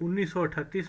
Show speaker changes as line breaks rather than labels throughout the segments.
1938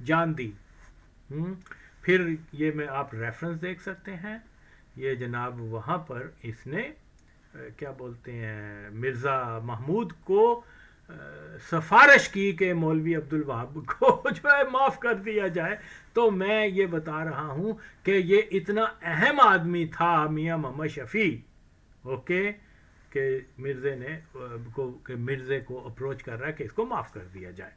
جان دی. پھر یہ میں آپ ریفرنس دیکھ سکتے ہیں, یہ جناب وہاں پر اس نے کیا بولتے ہیں مرزا محمود کو سفارش کی کہ مولوی عبدالوہاب کو جو ہے معاف کر دیا جائے. تو میں یہ بتا رہا ہوں کہ یہ اتنا اہم آدمی تھا میاں محمد شفیع, اوکے, کہ مرزے کو اپروچ کر رہا ہے کہ اس کو معاف کر دیا جائے.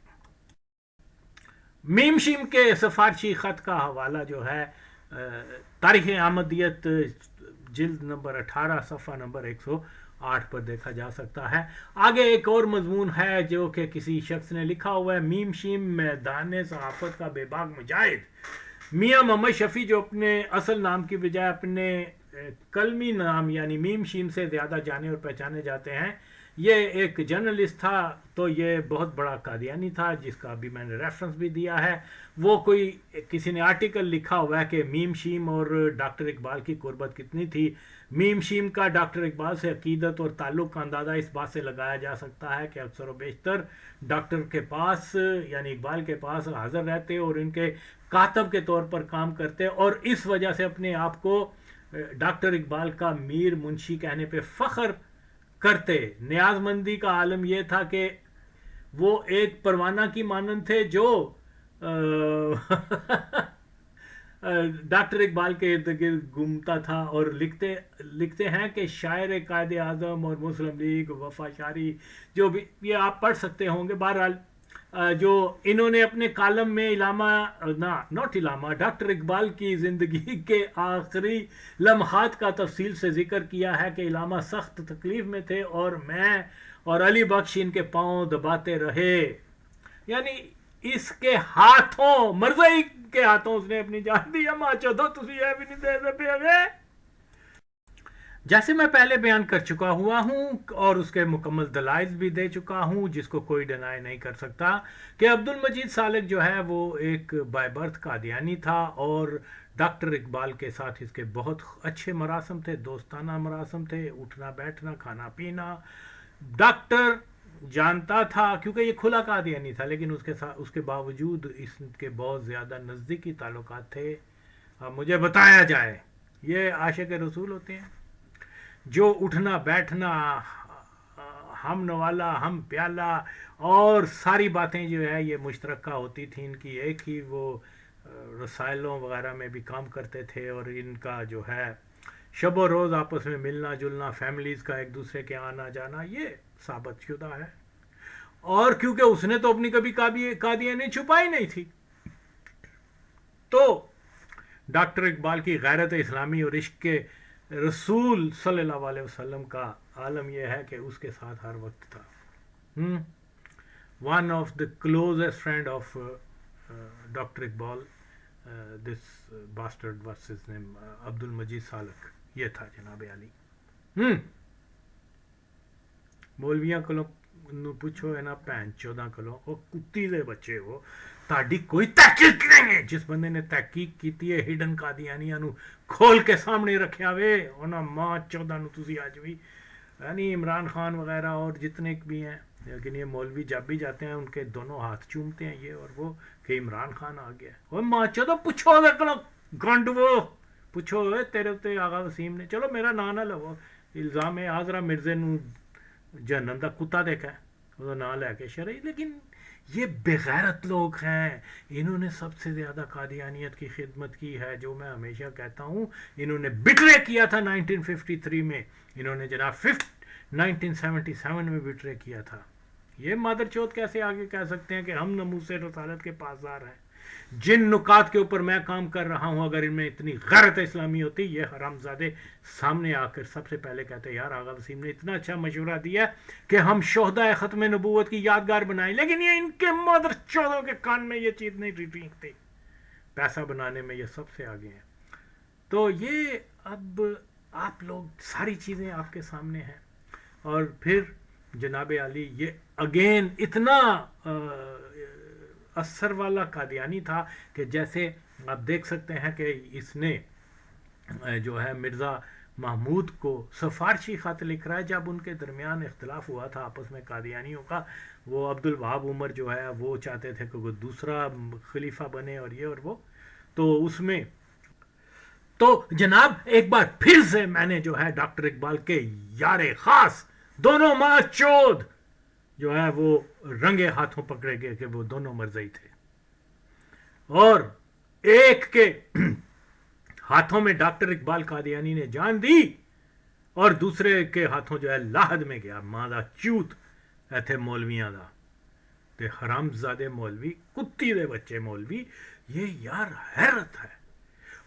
میم شیم کے سفارشی خط کا حوالہ جو ہے تاریخ احمدیت جلد نمبر 18 صفحہ نمبر 108 پر دیکھا جا سکتا ہے. آگے ایک اور مضمون ہے جو کہ کسی شخص نے لکھا ہوا ہے, میم شیم میدان صحافت کا بے باک مجاہد. میاں محمد شفیع جو اپنے اصل نام کی بجائے اپنے کلمی نام یعنی میم شیم سے زیادہ جانے اور پہچانے جاتے ہیں, یہ ایک جرنلسٹ تھا. تو یہ بہت بڑا قادیانی تھا جس کا ابھی میں نے ریفرنس بھی دیا ہے. وہ کسی نے آرٹیکل لکھا ہوا ہے کہ میم شیم اور ڈاکٹر اقبال کی قربت کتنی تھی. میم شیم کا ڈاکٹر اقبال سے عقیدت اور تعلق کا اندازہ اس بات سے لگایا جا سکتا ہے کہ اکثر و بیشتر ڈاکٹر کے پاس یعنی اقبال کے پاس حاضر رہتے اور ان کے کاتب کے طور پر کام کرتے, اور اس وجہ سے اپنے آپ کو ڈاکٹر اقبال کا میر منشی کہنے پہ فخر کرتے. نیاز مندی کا عالم یہ تھا کہ وہ ایک پروانہ کی مانند تھے جو ڈاکٹر اقبال کے ارد گرد گھومتا تھا, اور لکھتے ہیں کہ شاعر قائد اعظم اور مسلم لیگ وفا شاری جو بھی یہ آپ پڑھ سکتے ہوں گے. بہرحال جو انہوں نے اپنے کالم میں ڈاکٹر اقبال کی زندگی کے آخری لمحات کا تفصیل سے ذکر کیا ہے کہ علامہ سخت تکلیف میں تھے اور میں اور علی بخش ان کے پاؤں دباتے رہے. یعنی اس کے ہاتھوں مرزائی کے ہاتھوں اس نے اپنی جان دی. ماں چودو تسی یہ بھی نہیں دے دے پہ ہوئے. جیسے میں پہلے بیان کر چکا ہوا ہوں اور اس کے مکمل دلائل بھی دے چکا ہوں جس کو کوئی ڈینائی نہیں کر سکتا کہ عبد المجید سالک جو ہے وہ ایک بائی برتھ قادیانی تھا, اور ڈاکٹر اقبال کے ساتھ اس کے بہت اچھے مراسم تھے, دوستانہ مراسم تھے, اٹھنا بیٹھنا کھانا پینا. ڈاکٹر جانتا تھا کیونکہ یہ کھلا قادیانی تھا, لیکن اس کے باوجود اس کے بہت زیادہ نزدیکی تعلقات تھے. اب مجھے بتایا جائے, یہ عاشق رسول ہوتے ہیں جو اٹھنا بیٹھنا ہم نوالا ہم پیالہ اور ساری باتیں جو ہے یہ مشترکہ ہوتی تھیں ان کی. ایک ہی وہ رسائلوں وغیرہ میں بھی کام کرتے تھے, اور ان کا جو ہے شب و روز آپس میں ملنا جلنا, فیملیز کا ایک دوسرے کے آنا جانا, یہ ثابت شدہ ہے. اور کیونکہ اس نے تو اپنی کبھی قادیانی چھپائی نہیں تھی, تو ڈاکٹر اقبال کی غیرت اسلامی اور عشق کے رسول صلی اللہ علیہ وسلم کا عالم یہ ہے کہ اس کے ساتھ ہر وقت تھا. One of the closest friend of doctor Iqbal, this bastard was his name Abdul Majeed سالک, یہ تھا جناب علی. مولویاں کلو پوچھو ہے نا بہن 14 کلو وہ کتی دے بچے ہو, تاڑی کوئی تحقیق نہیں ہے. جس بندے نے تحقیق کیتی ہے ہڈن قادیانیاں نو کھول کے سامنے رکھیا وے, انہاں ماں 14 نو تسی آج بھی یعنی عمران خان وغیرہ اور جتنے بھی ہیں, لیکن یہ مولوی جب بھی جاتے ہیں ان کے دونوں ہاتھ چومتے ہیں یہ اور وہ کہ عمران خان آ گیا. وہ ماں 14 پوچھو دے کلو گنڈ, وہ پوچھو تیرے تے آغا وسیم نے, چلو میرا نام نہ لو, الزام ہے آزرا مرزے نو جہنم دا کتا دیکھا ہے وہ نام لے کے شرعی. لیکن یہ بغیرت لوگ ہیں, انہوں نے سب سے زیادہ قادیانیت کی خدمت کی ہے. جو میں ہمیشہ کہتا ہوں انہوں نے بٹرے کیا تھا 1953 میں, انہوں نے جناب 1977 میں بٹرے کیا تھا. یہ مادر چوت کیسے آگے کہہ سکتے ہیں کہ ہم ناموس رسالت کے پاسدار ہیں. جن نکات کے اوپر میں کام کر رہا ہوں اگر ان میں اتنی غیرت اسلامی ہوتی, یہ حرامزادے سامنے آ کر سب سے پہلے کہتے یار آغا وسیم نے اتنا اچھا مشورہ دیا کہ ہم شہدائے ختم نبوت کی یادگار بنائیں, لیکن یہ ان کے مادر چودوں کے کان میں یہ چیز نہیں ٹھیک تھی. پیسہ بنانے میں یہ سب سے آگے ہیں. تو یہ اب آپ لوگ ساری چیزیں آپ کے سامنے ہیں. اور پھر جناب علی یہ اگین اتنا اثر والا قادیانی تھا کہ جیسے آپ دیکھ سکتے ہیں کہ اس نے جو ہے مرزا محمود کو سفارشی خط لکھ رہا ہے جب ان کے درمیان اختلاف ہوا تھا آپس میں قادیانیوں کا. وہ عبدالوہاب عمر جو ہے وہ چاہتے تھے کہ وہ دوسرا خلیفہ بنے اور یہ اور وہ, تو اس میں تو جناب ایک بار پھر سے میں نے جو ہے ڈاکٹر اقبال کے یار خاص دونوں ماں چود جو ہے وہ رنگے ہاتھوں پکڑے گئے کہ وہ دونوں مرزئی تھے, اور ایک کے ہاتھوں میں ڈاکٹر اقبال قادیانی نے جان دی اور دوسرے کے ہاتھوں جو ہے لاہد میں گیا. ماں دا چوت ایتھے مولویاں دا تے حرام زادے مولوی, کتی دے بچے مولوی. یہ یار حیرت ہے,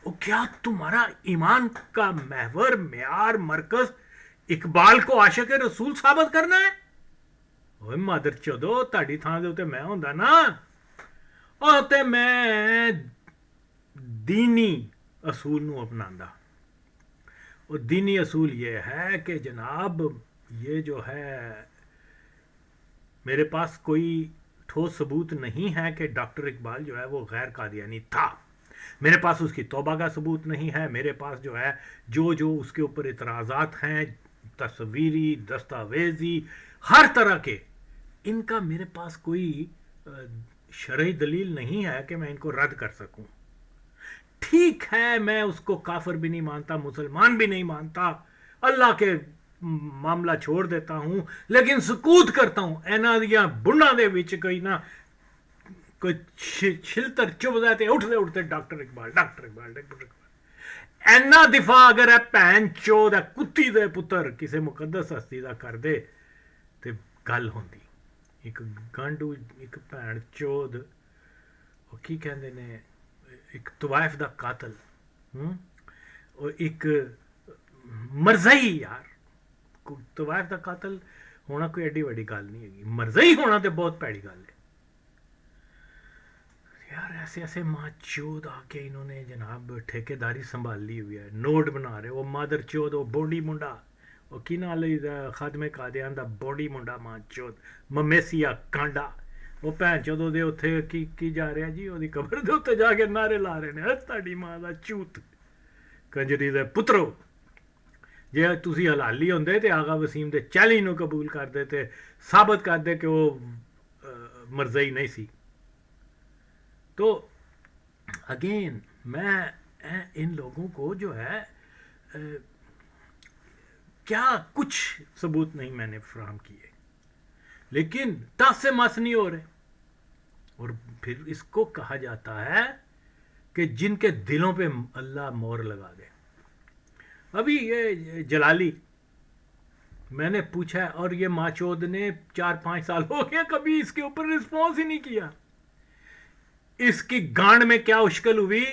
وہ کیا تمہارا ایمان کا محور معیار مرکز اقبال کو عاشق رسول ثابت کرنا ہے؟ اوے مادر چودو تہاڈی تھاں دے اوتے میں ہوندا نا, او تے میں دینی اصول نو اپناندا. اور دینی اصول یہ ہے کہ جناب یہ جو ہے میرے پاس کوئی ٹھوس ثبوت نہیں ہے کہ ڈاکٹر اقبال جو ہے وہ غیر قادیانی تھا. میرے پاس اس کی توبہ کا ثبوت نہیں ہے. میرے پاس جو ہے جو اس کے اوپر اعتراضات ہیں تصویری دستاویزی ہر طرح کے, ان کا میرے پاس کوئی شرعی دلیل نہیں ہے کہ میں ان کو رد کر سکوں. ٹھیک ہے میں اس کو کافر بھی نہیں مانتا, مسلمان بھی نہیں مانتا, اللہ کے معاملہ چھوڑ دیتا ہوں, لیکن سکوت کرتا ہوں اینا دیاں بننا دے وچ کوئی نہ کوئی چھلتر چپ جاتے اٹھتے doctor Iqbal doctor Iqbal doctor Iqbal. اینا دفاع اگر ہے بہن چود ہے کتی دے پتر کسی مقدس ہستی دا کر دے تے گل ہوندی. ایک گانڈو ایک بہن چود وہ کی کہندے نے ایک طوائف دا قاتل اور ایک مرزئی. یار طوائف دا قاتل ہونا کوئی ایڈی وڈی گل نہیں ہے, مرزئی ہونا تے بہت پیڑی گل ہے یار. ایسے ایسے ماں چود آ کے انہوں نے جناب ٹھیکے داری سنبھال لی ہوئی ہے, نوٹ بنا رہے. وہ مادر چود وہ بونڈی منڈا وہ کی نال خادم قادیان دا بونڈی منڈا ماں چود ممیسیا کانڈا وہ بھن چودوں دے اتنے کی جا رہے ہیں جی وہ قبر دے اتنے جا کے نعرے لا رہے ہیں تہاڈی ماں دا چوت کنجری دے پترو. جی تسی حلالی ہوندے تے آغا وسیم دے چیلنج نو قبول کر دے تے ثابت کر دے کہ وہ مرزئی نہیں سی. تو اگین میں ان لوگوں کو جو ہے کیا کچھ ثبوت نہیں میں نے فراہم کیے, لیکن ٹس سے مس نہیں ہو رہے. اور پھر اس کو کہا جاتا ہے کہ جن کے دلوں پہ اللہ مور لگا دے. ابھی یہ جلالی میں نے پوچھا اور یہ ماچود نے 4-5 سال ہو گیا کبھی اس کے اوپر رسپانس ہی نہیں کیا. اس کی گانڈ میں کیا اشکل ہوئی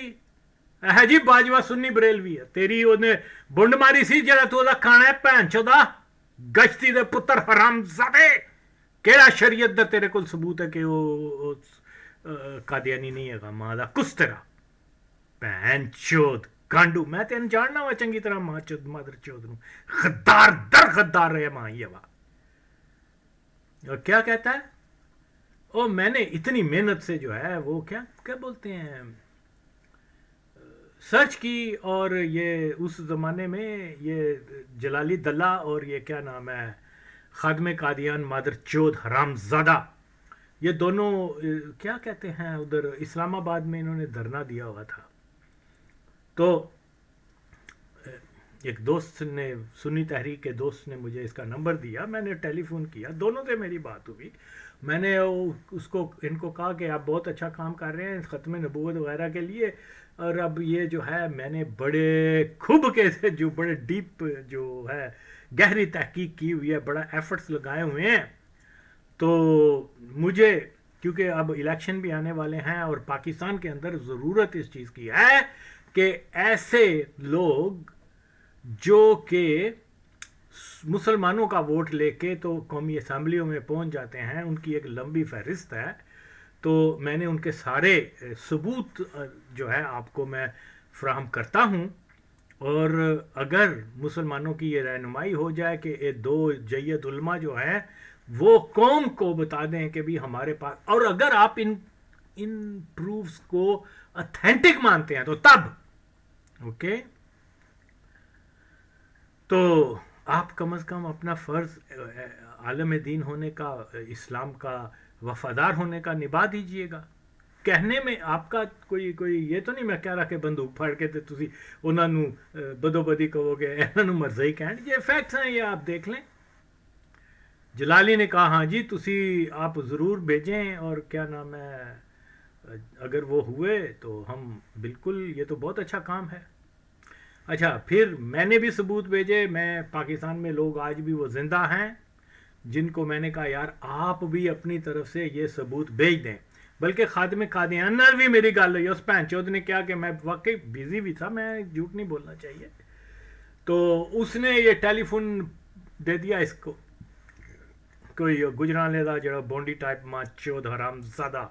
ہے جی باجوہ سنی بریلوی ہے, تیری انہیں بنڈ ماری سی جڑا تو دا کھانا ہے بھن چودا گشتی دے پتر حرام زادے. کیڑا شریعت دا تیرے کول ثبوت ہے کہ وہ قادیانی نہیں ہے گا ماں دا کس طرح بہن چود گانڈو. میں تین جاننا ہوا چنگی طرح ماں چود مادر چود نو غدار در غدار رہے ماں یہ وا. اور کیا کہتا ہے او میں نے اتنی محنت سے جو ہے وہ کیا بولتے ہیں سرچ کی, اور یہ اس زمانے میں یہ جلالی دلہ اور یہ کیا نام ہے خادم قادیان مادر چود حرام زادہ یہ دونوں کیا کہتے ہیں ادھر اسلام آباد میں انہوں نے دھرنا دیا ہوا تھا. تو ایک دوست نے سنی تحریک کے دوست نے مجھے اس کا نمبر دیا, میں نے ٹیلی فون کیا, دونوں سے میری بات ہوئی. میں نے ان کو کہا کہ آپ بہت اچھا کام کر رہے ہیں ختم نبوت وغیرہ کے لیے, اور اب یہ جو ہے میں نے بڑے کھب کے جو بڑے ڈیپ جو ہے گہری تحقیق کی ہوئی ہے, بڑا ایفرٹس لگائے ہوئے ہیں. تو مجھے کیونکہ اب الیکشن بھی آنے والے ہیں اور پاکستان کے اندر ضرورت اس چیز کی ہے کہ ایسے لوگ جو کہ مسلمانوں کا ووٹ لے کے تو قومی اسمبلیوں میں پہنچ جاتے ہیں, ان کی ایک لمبی فہرست ہے. تو میں نے ان کے سارے ثبوت جو ہے آپ کو میں فراہم کرتا ہوں, اور اگر مسلمانوں کی یہ رہنمائی ہو جائے کہ یہ 2 جید علماء جو ہیں وہ قوم کو بتا دیں کہ بھی ہمارے پاس, اور اگر آپ ان پروفز کو اتھینٹک مانتے ہیں تو تب اوکے تو آپ کم از کم اپنا فرض عالم دین ہونے کا، اسلام کا وفادار ہونے کا نبھا دیجئے گا. کہنے میں آپ کا کوئی یہ تو نہیں میں کہہ رہا کہ بندوق پھاڑ کے تسی انہاں نو بدو بدی کہو گے، انہاں نو مرضی کہن، یہ فیکٹس ہیں، یہ آپ دیکھ لیں. جلالی نے کہا ہاں جی تسی آپ ضرور بھیجیں، اور کیا نام ہے، اگر وہ ہوئے تو ہم بالکل، یہ تو بہت اچھا کام ہے. اچھا پھر میں نے بھی ثبوت بھیجے. میں پاکستان میں لوگ آج بھی وہ زندہ ہیں جن کو میں نے کہا یار آپ بھی اپنی طرف سے یہ ثبوت بھیج دیں. بلکہ خادم قادیان نال بھی میری گل ہوئی، اس بہن چود نے کیا کہ میں واقعی بزی بھی تھا، میں جھوٹ نہیں بولنا چاہیے، تو اس نے یہ ٹیلی فون دے دیا اس کو، کوئی گجرالے دا جڑا بونڈی ٹائپ ماں چود حرام زادہ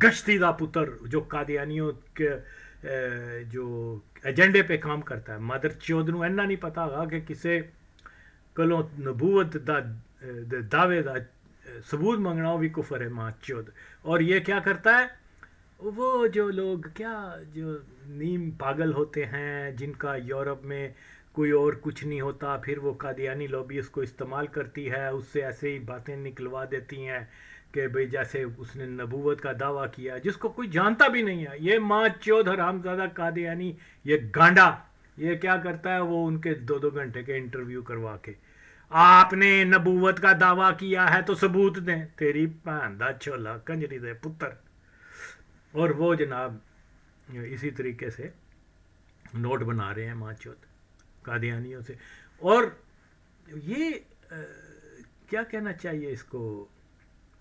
گشتی دا پتر جو قادیانیوں کے جو ایجنڈے پہ کام کرتا ہے. مادر چود نو اینا نہیں پتا ہوگا کہ کسے کلوں نبوت دا دعوے دا ثبوت منگنا بھی کفر ہے ماں چود. اور یہ کیا کرتا ہے، وہ جو لوگ کیا جو نیم پاگل ہوتے ہیں جن کا یورپ میں کوئی اور کچھ نہیں ہوتا، پھر وہ قادیانی لوبی اس کو استعمال کرتی ہے، اس سے ایسے ہی باتیں نکلوا دیتی ہیں کہ بھئی جیسے اس نے نبوت کا دعویٰ کیا جس کو کوئی جانتا بھی نہیں ہے. یہ ماں چود حرام زادہ قادیانی، یہ گانڈا، یہ کیا کرتا ہے، وہ ان کے 2 گھنٹے کے انٹرویو کروا کے آپ نے نبوت کا دعویٰ کیا ہے تو ثبوت دیں. تیری بہن دا چھولا کنجری دے پتر. اور وہ جناب اسی طریقے سے نوٹ بنا رہے ہیں ماں چود قادیانیوں سے. اور یہ کیا کہنا چاہیے اس کو،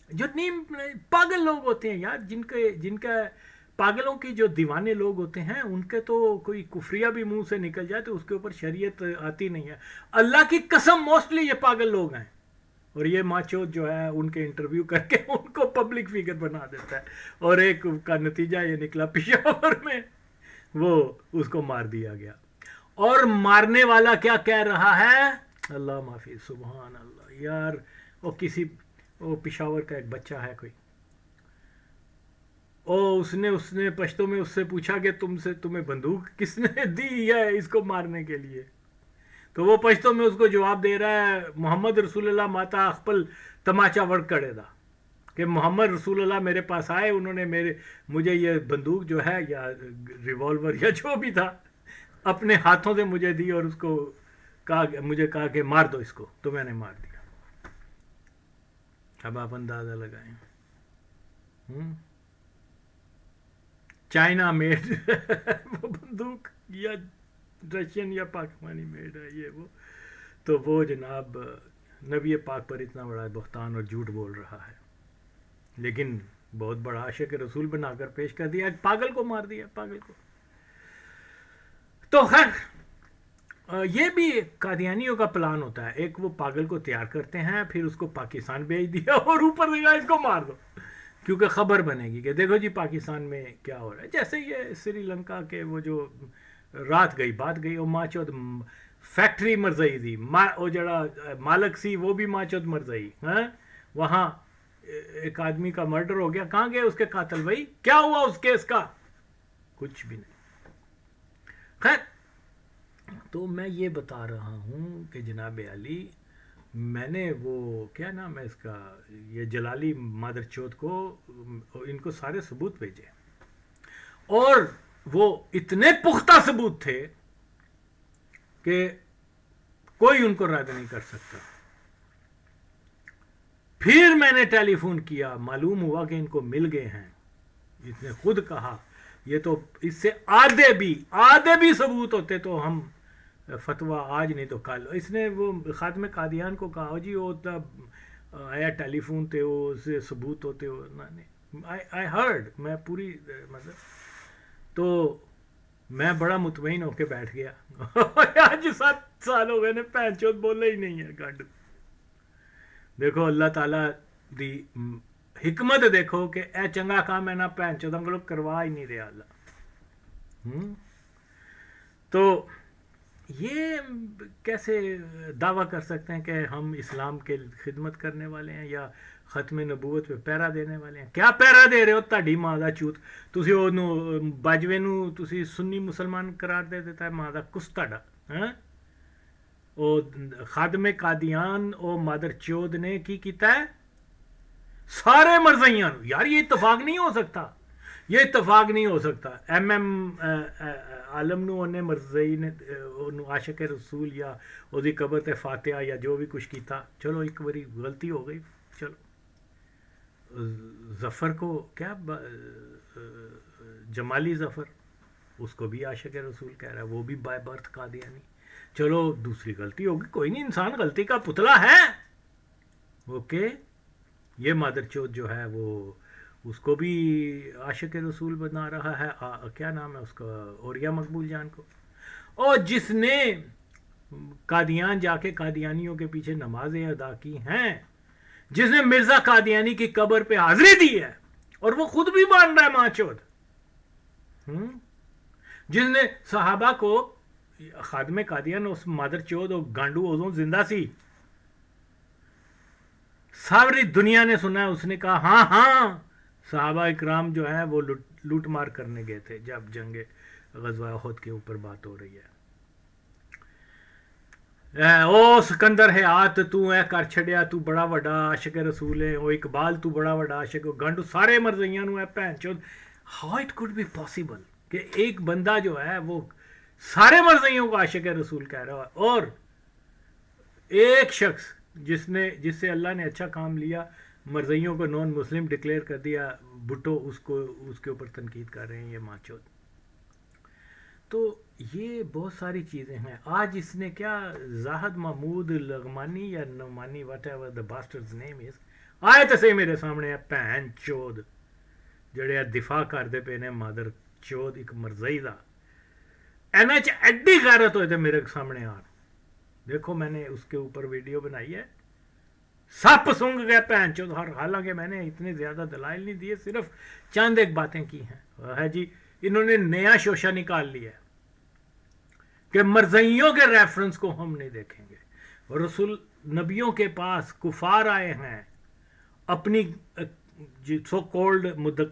جو نیم پاگل لوگ ہوتے ہیں یار، جن کا پاگلوں کی جو دیوانے لوگ ہوتے ہیں ان کے تو کوئی کفریہ بھی منہ سے نکل جائے تو اس کے اوپر شریعت آتی نہیں ہے. اللہ کی قسم موسٹلی یہ پاگل لوگ ہیں. اور یہ ماچوت جو ہے ان کے انٹرویو کر کے ان کو پبلک فگر بنا دیتا ہے. اور ایک کا نتیجہ یہ نکلا پشاور میں وہ اس کو مار دیا گیا. اور مارنے والا کیا کہہ رہا ہے، اللہ معافی سبحان اللہ یار، وہ پشاور کا ایک بچہ ہے کوئی، اس نے پشتوں میں اس سے پوچھا کہ تمہیں بندوق کس نے دی ہے اس کو مارنے کے لیے، تو وہ پشتوں میں اس کو جواب دے رہا ہے محمد رسول اللہ ماتا اخپل تماچا وڑ کڑے دا، کہ محمد رسول اللہ میرے پاس آئے، انہوں نے مجھے یہ بندوق جو ہے یا ریوالور یا جو بھی تھا اپنے ہاتھوں سے مجھے دی اور اس کو مجھے کہا کہ مار دو اس کو، تو میں نے مار دیا. اب آپ اندازہ لگائیں، چائنا میڈ وہ بندوق یا رشین یا پاکستانی میڈ ہے یہ وہ، تو وہ جناب نبی پاک پر اتنا بڑا بہتان اور جھوٹ بول رہا ہے، لیکن بہت بڑا عاشق رسول بنا کر پیش کر دیا، پاگل کو مار دیا پاگل کو. تو خیر یہ بھی قادیانیوں کا پلان ہوتا ہے، ایک وہ پاگل کو تیار کرتے ہیں، پھر اس کو پاکستان بھیج دیا اور اوپر سے اس کو مار دو، کیونکہ خبر بنے گی کہ دیکھو جی پاکستان میں کیا ہو رہا ہے. جیسے یہ سری لنکا کے وہ جو رات گئی بات گئی، وہ ماں چود فیکٹری مرزئی تھی، وہ جڑا مالک سی وہ بھی ماں چود مرزئی، وہاں ایک آدمی کا مرڈر ہو گیا، کہاں گئے اس کے قاتل، بھائی کیا ہوا اس کیس کا، کچھ بھی نہیں. خیر تو میں یہ بتا رہا ہوں کہ جناب علی، میں نے وہ کیا نام ہے اس کا، یہ جلالی مادر چوت کو ان کو سارے ثبوت بھیجے، اور وہ اتنے پختہ ثبوت تھے کہ کوئی ان کو رد نہیں کر سکتا. پھر میں نے ٹیلی فون کیا، معلوم ہوا کہ ان کو مل گئے ہیں. اس نے خود کہا یہ تو اس سے آدھے بھی ثبوت ہوتے تو ہم فتویٰ آج نہیں تو کل. اس نے وہ خاتم قادیان کو کہا جی وہ آیا ٹیلی فون تے وہ سے ثبوت ہوتے ہو، آئی ہرڈ، میں پوری مطلب تو میں بڑا مطمئن ہو کے بیٹھ گیا. آج 7 سال ہو گئے نے پہن چوت بولے ہی نہیں ہے گنڈ. دیکھو اللہ تعالیٰ دی حکمت دیکھو کہ اے چنگا کام ہے نا پہن چوت ہم لوگ کروا ہی نہیں رہا اللہ. تو یہ کیسے دعویٰ کر سکتے ہیں کہ ہم اسلام کے خدمت کرنے والے ہیں یا ختم نبوت پہ پیرا دینے والے ہیں؟ کیا پیرا دے رہے ہو تہاڈی ماں دا چوت، تسی اونوں باجوے نوں تسی سنی مسلمان قرار دے دیتا ہے، ماں دا کس تہاڈا، خادم قادیان او مادر چود نے کی کیتا ہے سارے مرزائیاں یار یہ اتفاق نہیں ہو سکتا یہ اتفاق نہیں ہو سکتا ایم عالم نو انہیں مرزائی نے عاشق رسول یا وہی قبر تے فاتحہ یا جو بھی کچھ کیتا چلو ایک باری غلطی ہو گئی چلو ظفر کو کیا جمالی ظفر اس کو بھی عاشق رسول کہہ رہا ہے وہ بھی بائی برتھ قادیانی چلو دوسری غلطی ہوگی کوئی نہیں انسان غلطی کا پتلا ہے اوکے یہ مادر چوت جو ہے وہ اس کو بھی عاشق رسول بنا رہا ہے کیا نام ہے اس کا اوریا مقبول جان کو اور جس نے قادیان جا کے قادیانیوں کے پیچھے نمازیں ادا کی ہیں جس نے مرزا قادیانی کی قبر پہ حاضری دی ہے اور وہ خود بھی مان رہا ہے ماں چوت جس نے صحابہ کو خادم قادیان اس مادر چود اور گانڈو اوزوں زندہ سی ساری دنیا نے سنا ہے اس نے کہا ہاں ہاں صحابہ اکرام جو ہیں وہ لوٹ مار کرنے گئے تھے جب جنگ غزوہ احد کے اوپر بات ہو رہی ہے او سکندر حیات تو ہے کر چھڑیا تو بڑا وڈا عاشق رسول ہے او اقبال تو بڑا وڈا عاشق گانڈو سارے مرزائیاں نو ہے بہن چود how it could be possible کہ ایک بندہ جو ہے وہ سارے مرزائیوں کو عاشق رسول کہہ رہا ہے اور ایک شخص جس سے اللہ نے اچھا کام لیا مرزائیوں کو نان مسلم ڈکلیئر کر دیا بھٹو اس کے اوپر تنقید کر رہے ہیں یہ ماچود تو یہ بہت ساری چیزیں ہیں آج اس نے کیا زاہد محمود لغمانی یا نعمانی واٹ ایور دا باسٹرز نیم از آئے تو صحیح میرے سامنے ہے بہن چود جڑے دفاع کرتے پے نے مادر چود ایک مرزائی دا اینا ایڈی غیرت ہوئے تھے میرے سامنے آن دیکھو میں نے اس کے اوپر ویڈیو بنائی ہے سپ سونگ گیا پہن چود حالانکہ میں نے اتنے زیادہ دلائل نہیں دیے صرف چند ایک باتیں کی ہیں ہے جی انہوں نے نیا شوشہ نکال لیا کہ مرزائیوں کے ریفرنس کو ہم نہیں دیکھیں گے رسول نبیوں کے پاس کفار آئے ہیں اپنی سو کولڈ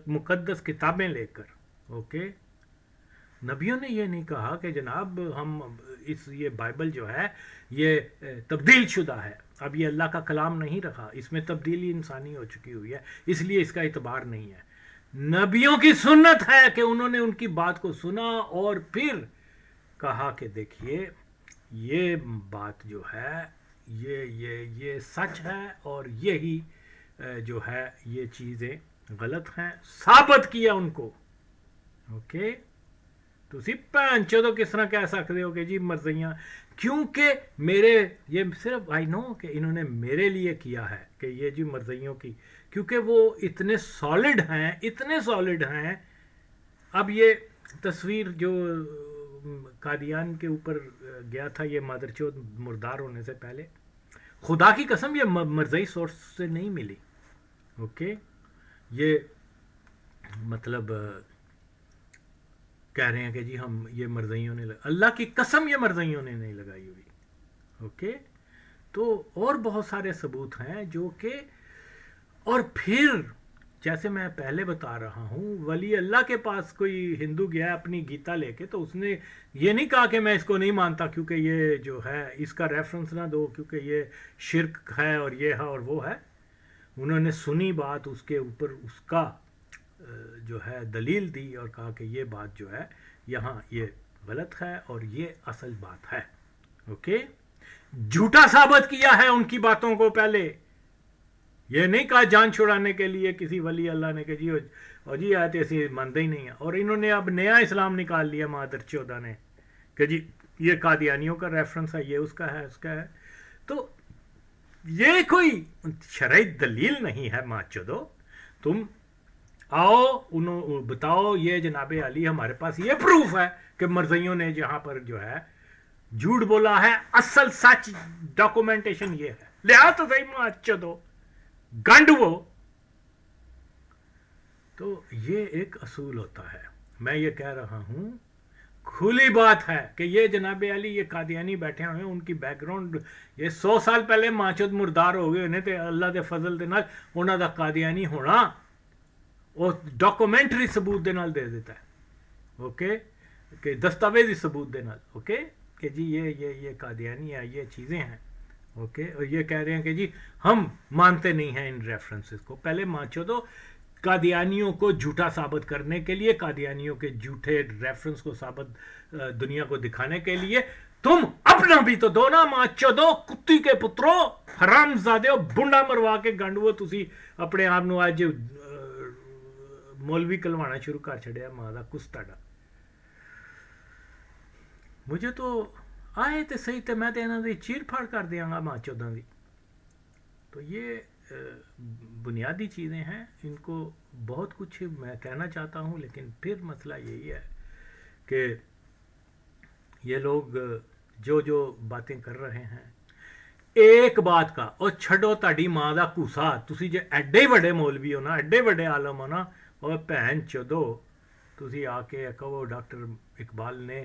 مقدس کتابیں لے کر اوکے نبیوں نے یہ نہیں کہا کہ جناب ہم یہ بائبل جو ہے یہ تبدیل شدہ ہے اب یہ اللہ کا کلام نہیں رہا اس میں تبدیلی انسانی ہو چکی ہوئی ہے اس لیے اس کا اعتبار نہیں ہے نبیوں کی سنت ہے کہ انہوں نے ان کی بات کو سنا اور پھر کہا کہ دیکھیے یہ بات جو ہے یہ سچ ہے اور یہی جو ہے یہ چیزیں غلط ہیں ثابت کیا ان کو اوکے تو پہنچو تو کس طرح کہہ سکتے ہو کہ جی مرزائیاں کیونکہ میرے یہ صرف آئی نو کہ انہوں نے میرے لیے کیا ہے کہ یہ جی مرزائیوں کی کیونکہ وہ اتنے سالڈ ہیں اب یہ تصویر جو قادیان کے اوپر گیا تھا یہ مادر چود مردار ہونے سے پہلے خدا کی قسم یہ مرزائی سورس سے نہیں ملی اوکے یہ مطلب کہہ رہے ہیں کہ جی ہم یہ مرزائیوں نے اللہ کی قسم یہ مرزائیوں نے نہیں لگائی ہوئی اوکے تو اور بہت سارے ثبوت ہیں جو کہ اور پھر جیسے میں پہلے بتا رہا ہوں ولی اللہ کے پاس کوئی ہندو گیا اپنی گیتا لے کے تو اس نے یہ نہیں کہا کہ میں اس کو نہیں مانتا کیونکہ یہ جو ہے اس کا ریفرنس نہ دو کیونکہ یہ شرک ہے اور یہ ہے اور وہ ہے انہوں نے سنی بات اس کے اوپر اس کا جو ہے دلیل دی اور کہا کہ یہ بات جو ہے یہاں یہ غلط ہے اور یہ اصل بات ہے اوکے جھوٹا ثابت کیا ہے ان کی باتوں کو پہلے یہ نہیں کہا جان چھڑانے کے لیے کسی ولی اللہ نے کہ جی اور جی آیت ایسی مانتے ہی نہیں ہیں اور انہوں نے اب نیا اسلام نکال لیا مادر چودہ نے کہ جی یہ قادیانیوں کا ریفرنس ہے یہ اس کا ہے تو یہ کوئی شرعی دلیل نہیں ہے ماں چودو تم آؤ انہوں بتاؤ یہ جناب علی ہمارے پاس یہ پروف ہے کہ مرزائیوں نے جہاں پر جو ہے جھوٹ بولا ہے اصل سچ ڈاکومنٹیشن یہ ہے لہٰذا تو صحیح ماں چودو گنڈ وہ تو یہ ایک اصول ہوتا ہے میں یہ کہہ رہا ہوں کھلی بات ہے کہ یہ جناب علی یہ قادیانی بیٹھے ہوئے ہیں ان کی بیک گراؤنڈ یہ 100 سال پہلے ماچد مردار ہو گئے انہیں تے اللہ دے فضل دے نال انہاں دا قادیانی ہونا وہ ڈاکومنٹری ثبوت دے نال دے دیتا ہے اوکے کہ دستاویزی ثبوت دے نال اوکے کہ جی یہ قادیانی ہے، یہ چیزیں ہیں، اوکے، اور یہ کہہ رہے ہیں کہ جی ہم مانتے نہیں ہیں ان ریفرنسز کو. پہلے مانچو دو قادیانیوں کو جھوٹا ثابت کرنے کے لیے، قادیانیوں کے جھوٹے ریفرنس کو ثابت دنیا کو دکھانے کے لیے تم اپنا بھی تو دو نا. مانچو دو کتی کے پترو، حرام زادے، بنڈا مروا کے گنڈو تسی اپنے آپ نو اج مولوی کلوانا شروع کر چھڑیا. ماں دا کستا ڈا مجھے تو آئے تے صحیح تے میں تے انہاں دی چیر پھاڑ کر دیاں گا ماں چوداں دی. تو یہ بنیادی چیزیں ہیں، ان کو بہت کچھ میں کہنا چاہتا ہوں، لیکن پھر مسئلہ یہی ہے کہ یہ لوگ جو باتیں کر رہے ہیں ایک بات کا، اور چھڑو تاڑی ماں دا کوسا، تسی جے ایڈے بڑے مولوی ہو نا، ایڈے بڑے عالم ہو نا، اور بہن چودو تسی آ کے کہو ڈاکٹر اقبال نے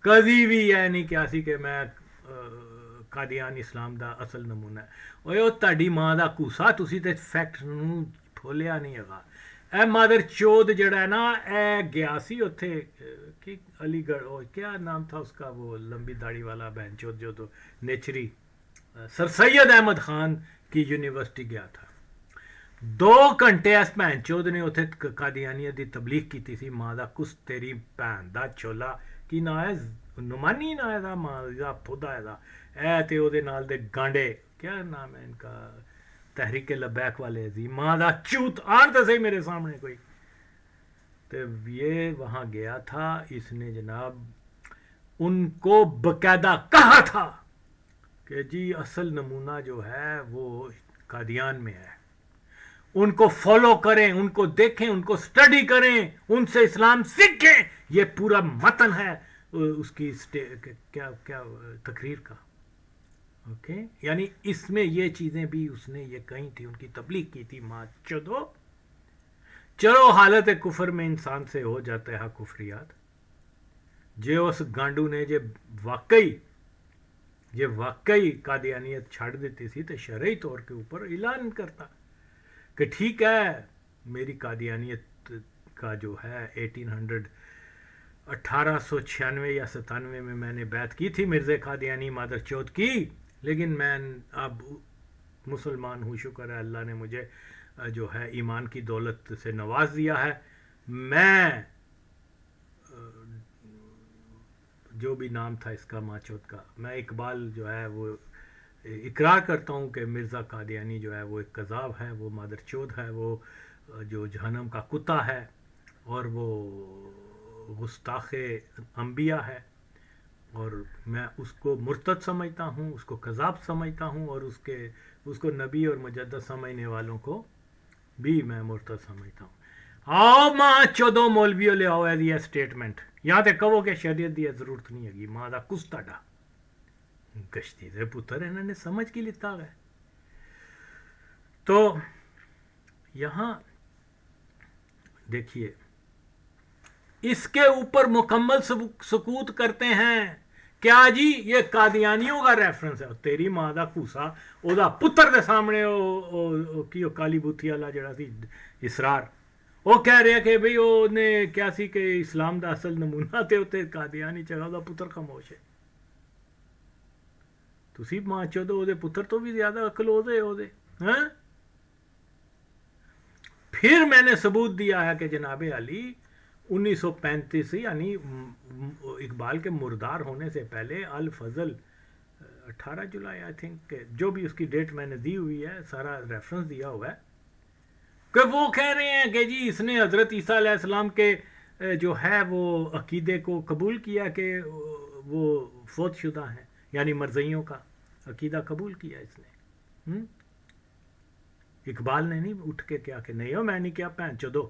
کدی بھی یہ نہیں کیا سی کہ میں قادیان اسلام دا اصل نمونہ ہے. او تاڑی ماں دا کوسا، تسی تے فیکٹ نو کھولیا نہیں ہے. اے مادر چود جڑا ہے نا، اے گیا سی اتھے کہ علی گڑھ، کیا نام تھا اس کا، وہ لمبی داڑھی والا بہن چود جو تو نیچری، سر سید احمد خان کی یونیورسٹی گیا تھا. 2 گھنٹے اس بہن چود نے اتھے قادیانیت دی تبلیغ کی سی. ماں دا کس تیری بہن دا چھولا کی نا ہے، نمانی نا ہے دا، ماں دا پودا ہے دا، اے تے او دے نال دے گانڈے، کیا نام ہے ان کا، تحریک لبیک والے دی، ماں دا چوت آن تے صحیح میرے سامنے کوئی. تو یہ وہاں گیا تھا، اس نے جناب ان کو باقاعدہ کہا تھا کہ جی اصل نمونہ جو ہے وہ قادیان میں ہے، ان کو فالو کریں، ان کو دیکھیں، ان کو سٹڈی کریں، ان سے اسلام سیکھیں. یہ پورا متن ہے اس کی کیا تقریر کا، اوکے. یعنی اس میں یہ چیزیں بھی اس نے یہ کہیں تھی، ان کی تبلیغ کی تھی. ماں چودو چلو حالت کفر میں انسان سے ہو جاتا ہے کفریات. جے اس گانڈو نے جے واقعی قادیانیت چھاڑ دیتی سی تو شرعی طور کے اوپر اعلان کرتا کہ ٹھیک ہے، میری قادیانیت کا جو ہے 1896 یا 97 میں نے بیعت کی تھی مرزا قادیانی مادر چوت کی، لیکن میں اب مسلمان ہوں، شکر ہے اللہ نے مجھے جو ہے ایمان کی دولت سے نواز دیا ہے. میں جو بھی نام تھا اس کا ماں چوت کا، میں اقبال جو ہے وہ اقرار کرتا ہوں کہ مرزا قادیانی جو ہے وہ ایک کذاب ہے، وہ مادر چود ہے، وہ جو جہنم کا کتا ہے، اور وہ گستاخ انبیاء ہے، اور میں اس کو مرتد سمجھتا ہوں، اس کو کذاب سمجھتا ہوں، اور اس کو نبی اور مجدد سمجھنے والوں کو بھی میں مرتد سمجھتا ہوں. آؤ ماں چودوں مولویوں لے آؤ ایسی اسٹیٹمنٹ، یہاں تے کہو کہ شریعت دی ضرورت نہیں ہے. ماں دا کستا ڈا گشتی دے پتر انہوں نے سمجھ کی لیتا ہے. تو یہاں دیکھیے اس کے اوپر مکمل سکوت کرتے ہیں. کیا جی یہ قادیانیوں کا ریفرنس ہے. تیری ماں دا کوسا او دا پتر دے سامنے کی کالی بوتھی والا جڑا سی اسرار، وہ کہہ رہے کہ بھئی وہ نے کیا سی کہ اسلام دا اصل نمونہ تے ہوتے قادیانی چلا دا پتر خاموش ہے. تسی ماں چودو دے پتر تو بھی زیادہ عقل ہو دے ہاں. پھر میں نے ثبوت دیا ہے کہ جناب علی 1935 یعنی اقبال کے مردار ہونے سے پہلے الفضل 18 جولائی آئی تھنک، جو بھی اس کی ڈیٹ میں نے دی ہوئی ہے، سارا ریفرنس دیا ہوا ہے کہ وہ کہہ رہے ہیں کہ جی اس نے حضرت عیسیٰ علیہ السلام کے جو ہے وہ عقیدے کو قبول کیا کہ وہ فوت شدہ ہیں، یعنی مرزائیوں کا عقیدہ قبول کیا اس نے. اقبال نے نہیں اٹھ کے کیا کہ نہیں ہو میں نہیں کیا بھین چودو،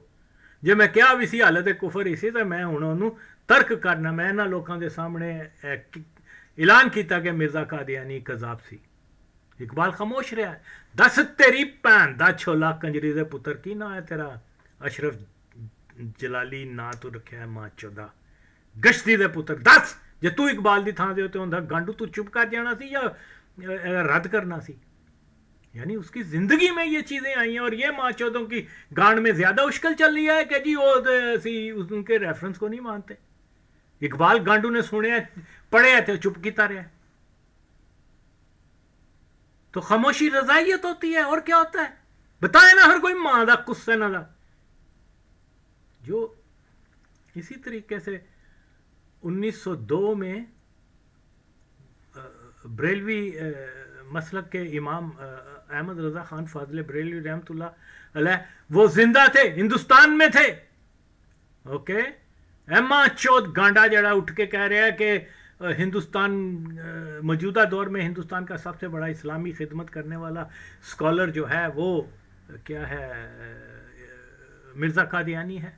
جے میں کیا بھی سی حالت کفر اسی تو میں ہوں انہوں ترک کرنا. میں نہ لوگوں کے سامنے اعلان کیتا کہ مرزا قادیانی کذاب سی. اقبال خاموش رہا ہے. دس تیری بھین دا چھولا کنجری دے پتر کی نا ہے تیرا؟ اشرف جلالی نا تو رکھا ہے ماں چودا گشتی دے پتر. دس جے تو اقبال دی تھان دے ہوتے ہوں گانڈو تو چپ کر جانا سی یا رد کرنا سی؟ یعنی اس کی زندگی میں یہ چیزیں آئی ہیں، اور یہ ماں چودوں کی گانڈ میں زیادہ اشکل چل رہی ہے کہ جی وہ ان کے ریفرنس کو نہیں مانتے. اقبال گانڈو نے سنے پڑھے تو چپ کیتا رہا. تو خاموشی رضائیت ہوتی ہے اور کیا ہوتا ہے؟ بتائے نا ہر کوئی ماں دا قصے نہ دا. جو اسی طریقے سے 1902 میں بریلوی مسلک کے امام احمد رضا خان فاضل بریلوی رحمۃ اللہ علیہ وہ زندہ تھے، ہندوستان میں تھے. اوکے، ایما چود گانڈا جڑا اٹھ کے کہہ رہا ہے کہ ہندوستان موجودہ دور میں ہندوستان کا سب سے بڑا اسلامی خدمت کرنے والا اسکالر جو ہے وہ کیا ہے، مرزا قادیانی ہے.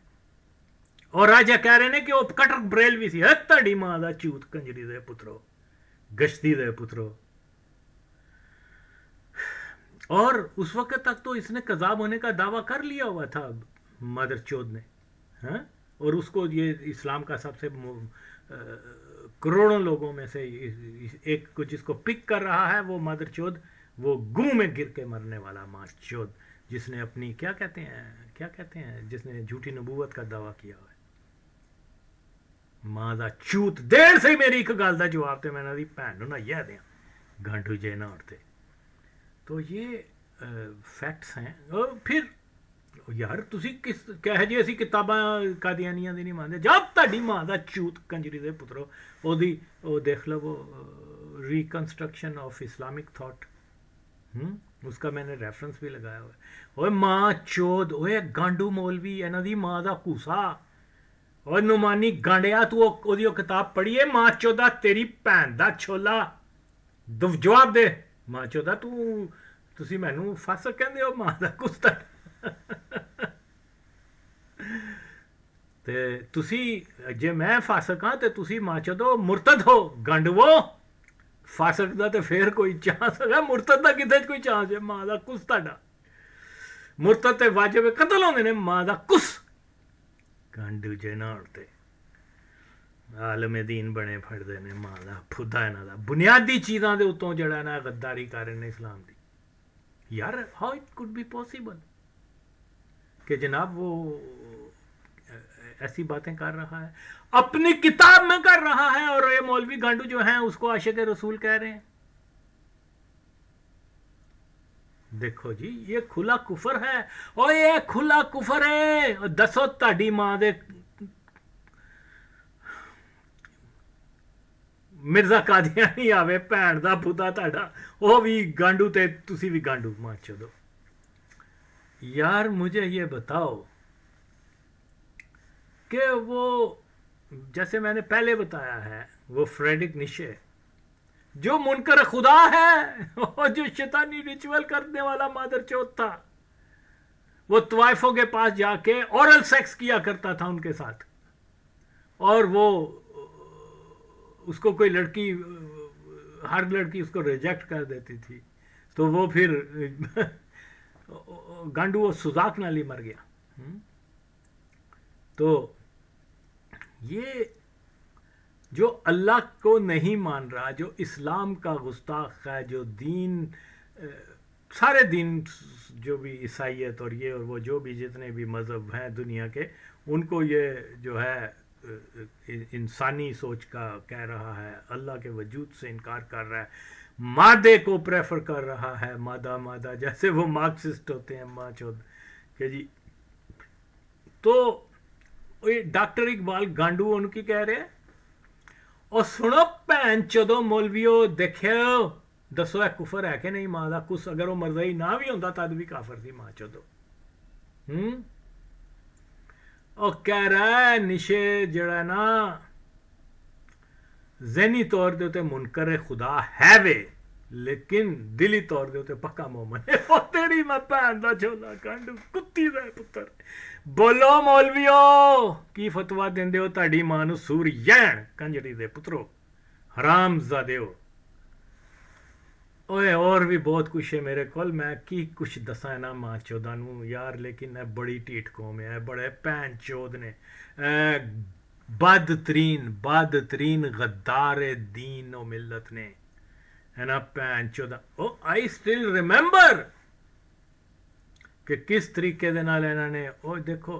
اور آج یہ کہہ رہے ہیں کہ وہ کٹر بریلوی سی. تڑی ماں دا چوت کنجری دے پترو، گشتی دے پترو. اور اس وقت تک تو اس نے قذاب ہونے کا دعویٰ کر لیا ہوا تھا مادر چود نے، ہاں. اور اس کو یہ اسلام کا سب سے کروڑوں لوگوں میں سے ایک کو جس کو پک کر رہا ہے وہ مادر چود، وہ گوں میں گر کے مرنے والا ماں چود، جس نے اپنی کیا کہتے ہیں جس نے جھوٹی نبوت کا دعویٰ کیا ہوا ہے. ماں دا چوت. دیر سے میری ایک گل دا جواب تے میں نہ دی بھن نوں نہ یہ دیاں گانڈو جے نہ اڑتے. تو یہ فیکٹس ہیں. اور پھر یار تسی کس کہہ جی اسی کتاباں قادیانیاں دی نہیں مانتے. جب تہاڈی ماں دا چوت کنجری دے پترو او دیکھ لو وہ ریکنسٹرکشن آف اسلامک تھاٹ، اس کا میں نے ریفرنس بھی لگایا ہوا ہے. اوے ماں چود، اوے گانڈو مولوی انہاں دی ماں دا کوسا، اور نعمانی گانڈیا تو او کتاب پڑھیے ماں چودا تیری بھن دا چھولا. جواب دے ماں چودا تسی مینوں فاسق کہندے ہو، ماں دا کستا. تے تسی جے میں فاسق ہاں تے تسی ماں چودو مرتد ہو گانڈوو. فاسق دا تے پھر کوئی چانس ہے، مرتد دا کتے کوئی چانس ہے. ماں دا کس تہاڈا مرتد تے واجب قتل ہوندے نے. ماں دا کس گانڈو جے نہ اڑتے عالم دین بنے پھڑدے نے. ماں دا پھدا انہاں دا بنیادی چیزاں دے اتوں جڑا نا غداری کر رہے نے اسلام دی. یار how it could be possible کہ جناب وہ ایسی باتیں کر رہا ہے، اپنی کتاب میں کر رہا ہے، اور یہ مولوی گانڈو جو ہیں اس کو عاشق رسول کہہ رہے ہیں. دیکھو جی یہ کھلا کفر ہے. اور یہ کھلا کفر ہے. دسو تہاڈی ماں دے مرزا قادیانی آوے بھن دا پھدا تہاڈا، وہ بھی گانڈو تے تسی بھی گانڈو. ماں چودو یار مجھے یہ بتاؤ کہ وہ جیسے میں نے پہلے بتایا ہے وہ فریڈرک نیشے جو منکر خدا ہے اور جو شیطانی ریچول کرنے والا مادر چوت تھا، وہ طوائفوں کے پاس جا کے اورل سیکس کیا کرتا تھا ان کے ساتھ. اور وہ اس کو کوئی لڑکی، ہر لڑکی اس کو ریجیکٹ کر دیتی تھی، تو وہ پھر گانڈو وہ سوزاک نالی مر گیا. تو یہ جو اللہ کو نہیں مان رہا، جو اسلام کا گستاخ ہے، جو دین سارے دین جو بھی عیسائیت اور یہ اور وہ جو بھی جتنے بھی مذہب ہیں دنیا کے، ان کو یہ جو ہے انسانی سوچ کا کہہ رہا ہے، اللہ کے وجود سے انکار کر رہا ہے، مادے کو پریفر کر رہا ہے، مادہ جیسے وہ مارکسسٹ ہوتے ہیں ماں چود کہ جی. تو ڈاکٹر اقبال گانڈو ان کی کہہ رہے ہیں. اور سنو بھن چودو مولویو، دیکھو دسو ہے کفر ہے کہ نہیں. ماں دا کس اگر وہ مرضی نہ بھی ہوتا تد بھی کافر تھی ماں چودو. اور کہہ رہا ہے نشے جڑا نا ذہنی طور دے تے منکر خدا ہے وے، لیکن دلی طور دے تے پکا مومن ہے. او تیری میں بھن دا چھولا گانڈو کتی دا پتر. بولو مولویو کی فتوا دیندے ہو تہاڈی ماں نوں سور یین کنجری دے پترو، حرام زادے ہو. اوے اور بھی بہت کچھ ہے میرے کول، میں کی کچھ دساں نا ماں چوداں نوں یار. لیکن بڑی ٹھیٹ قوم ہے، بڑے بھن چود نے، بدترین غدار دین و ملت نے نا بھن چوداں. او آئی اسٹل ریممبر کہ کس طریقے دے نال انہاں نے، او دیکھو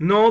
9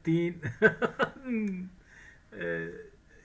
3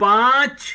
5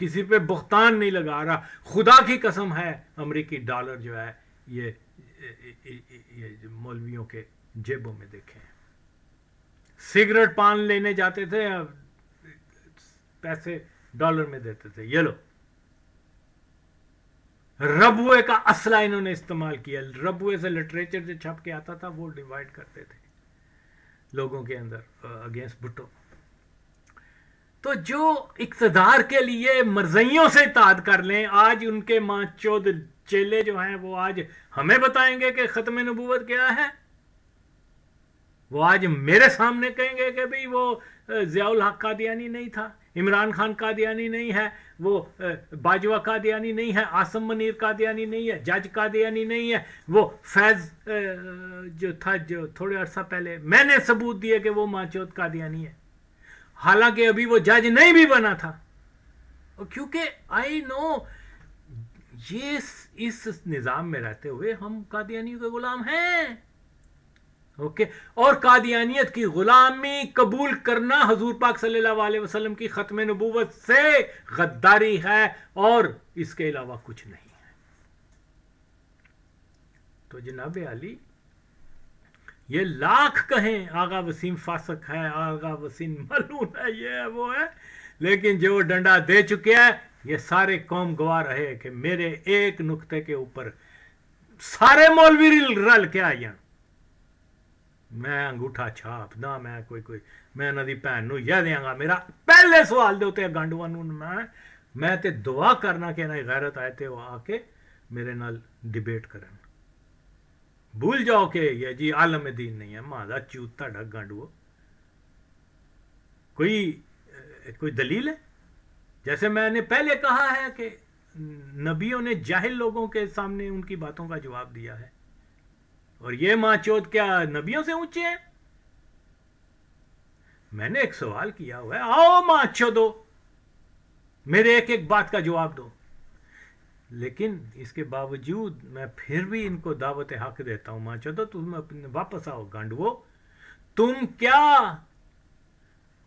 کسی پہ بہتان نہیں لگا رہا. خدا کی قسم ہے امریکی ڈالر جو ہے یہ مولویوں کے جیبوں میں دیکھیں. سگریٹ پان لینے جاتے تھے, پیسے ڈالر میں دیتے تھے, یہ لو. ربوے کا اسلحہ انہوں نے استعمال کیا. ربوے سے لٹریچر جو چھپ کے آتا تھا وہ ڈیوائیڈ کرتے تھے لوگوں کے اندر اگینسٹ بھٹو. تو جو اقتدار کے لیے مرضیوں سے اطاعت کر لیں, آج ان کے ماں چود چیلے جو ہیں وہ آج ہمیں بتائیں گے کہ ختم نبوت کیا ہے. وہ آج میرے سامنے کہیں گے کہ بھئی وہ ضیاء الحق قادیانی نہیں تھا, عمران خان قادیانی نہیں ہے, وہ باجوہ قادیانی نہیں ہے, عاصم منیر قادیانی نہیں ہے, جج قادیانی نہیں ہے, وہ فیض جو تھا جو تھوڑے عرصہ پہلے میں نے ثبوت دیے کہ وہ ماچوت قادیانی ہے, حالانکہ ابھی وہ جج نہیں بھی بنا تھا. کیونکہ آئی نو یہ اس نظام میں رہتے ہوئے ہم قادیانیوں کے غلام ہیں. اوکے, اور قادیانیت کی غلامی قبول کرنا حضور پاک صلی اللہ علیہ وسلم کی ختم نبوت سے غداری ہے اور اس کے علاوہ کچھ نہیں ہے. تو جناب علی یہ لاکھ کہیں آغا وسیم فاسق ہے, آغا وسیم ملعون ہے, یہ ہے وہ ہے, لیکن جو ڈنڈا دے چکے ہیں یہ سارے قوم گواہ رہے کہ میرے ایک نقطے کے اوپر سارے مولوی رل کے آئی ہیں. میں انگوٹھا چھاپ نہ میں کوئی میں انہاں دی بھین نو یہ دیاں گا. میرا پہلے سوال دے اوتے گانڈواں نوں میں تے دعا کرنا کہ انہاں غیرت آئے تے وہ آ کے میرے نال ڈیبیٹ کرن. بھول جاؤ کہ یہ جی عالم دین نہیں ہے, ماں دا چوت تہاڈا گانڈو. کوئی دلیل ہے؟ جیسے میں نے پہلے کہا ہے کہ نبیوں نے جاہل لوگوں کے سامنے ان کی باتوں کا جواب دیا ہے, اور یہ ماں چوت کیا نبیوں سے اونچے ہیں؟ میں نے ایک سوال کیا ہوا ہے, آؤ ماں چودو میرے ایک ایک بات کا جواب دو. لیکن اس کے باوجود میں پھر بھی ان کو دعوت حق دیتا ہوں, ماں چودو تم واپس آؤ گانڈو. تم کیا